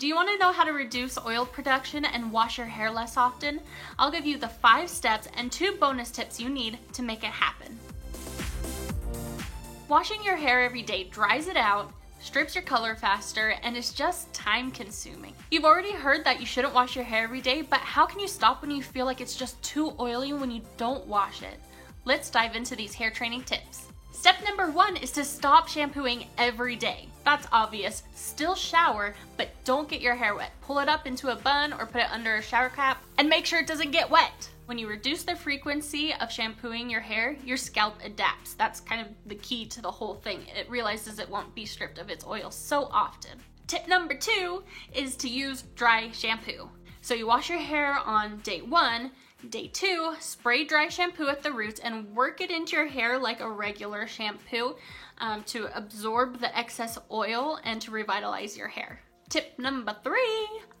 Do you want to know how to reduce oil production and wash your hair less often? I'll give you the 5 steps and 2 bonus tips you need to make it happen. Washing your hair every day dries it out, strips your color faster, and is just time consuming. You've already heard that you shouldn't wash your hair every day, but how can you stop when you feel like it's just too oily when you don't wash it? Let's dive into these hair training tips. Step number 1 is to stop shampooing every day. That's obvious. Still shower, but don't get your hair wet. Pull it up into a bun or put it under a shower cap and make sure it doesn't get wet. When you reduce the frequency of shampooing your hair, your scalp adapts. That's kind of the key to the whole thing. It realizes it won't be stripped of its oil so often. Tip number 2 is to use dry shampoo. So you wash your hair on day 1, day 2, spray dry shampoo at the roots and work it into your hair like a regular shampoo to absorb the excess oil and to revitalize your hair. Tip number 3,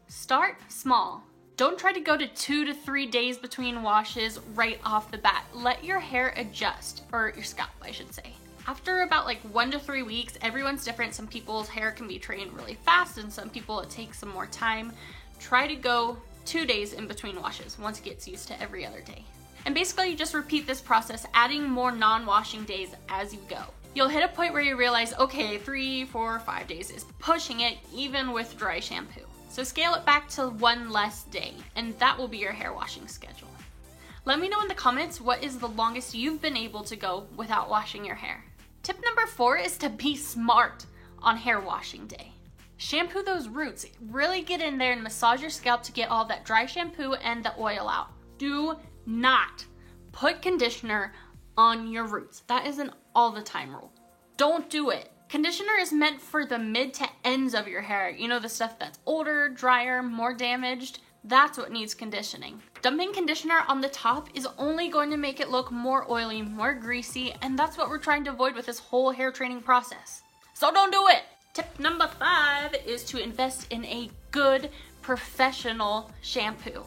start small. Don't try to go to 2 to 3 days between washes right off the bat. Let your hair adjust, or your scalp, I should say. After about 1 to 3 weeks, everyone's different. Some people's hair can be trained really fast and some people it takes some more time. Try to go 2 days in between washes once it gets used to every other day. And basically you just repeat this process, adding more non-washing days as you go. You'll hit a point where you realize, okay, 3, 4, 5 days is pushing it even with dry shampoo. So scale it back to 1 less day, and that will be your hair washing schedule. Let me know in the comments what is the longest you've been able to go without washing your hair. Tip number 4 is to be smart on hair washing day. Shampoo those roots. Really get in there and massage your scalp to get all that dry shampoo and the oil out. Do not put conditioner on your roots. That is an all the time rule. Don't do it. Conditioner is meant for the mid to ends of your hair. You know, the stuff that's older, drier, more damaged. That's what needs conditioning. Dumping conditioner on the top is only going to make it look more oily, more greasy, and that's what we're trying to avoid with this whole hair training process. So don't do it. Tip number 5 is to invest in a good professional shampoo.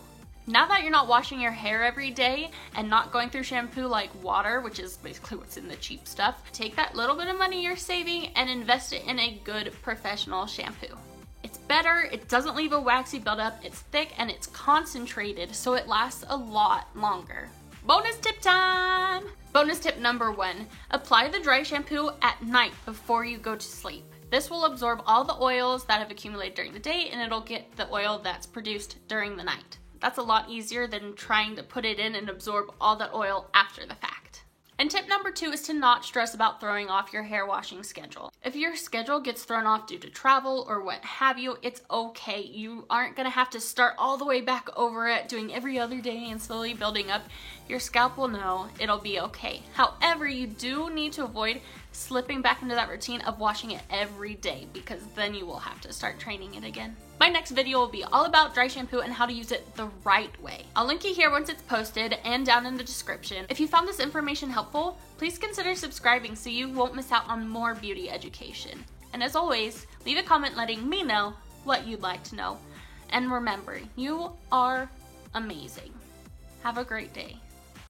Now that you're not washing your hair every day and not going through shampoo like water, which is basically what's in the cheap stuff, take that little bit of money you're saving and invest it in a good professional shampoo. It's better, it doesn't leave a waxy buildup, it's thick and it's concentrated, so it lasts a lot longer. Bonus tip time! Bonus tip number 1, apply the dry shampoo at night before you go to sleep. This will absorb all the oils that have accumulated during the day and it'll get the oil that's produced during the night. That's a lot easier than trying to put it in and absorb all that oil after the fact. And tip number 2 is to not stress about throwing off your hair washing schedule. If your schedule gets thrown off due to travel or what have you, it's okay. You aren't gonna have to start all the way back over it, doing every other day and slowly building up. Your scalp will know, it'll be okay. However, you do need to avoid slipping back into that routine of washing it every day because then you will have to start training it again. My next video will be all about dry shampoo and how to use it the right way. I'll link you here once it's posted and down in the description. If you found this information helpful, please consider subscribing so you won't miss out on more beauty education. And as always, leave a comment letting me know what you'd like to know. And remember, you are amazing. Have a great day.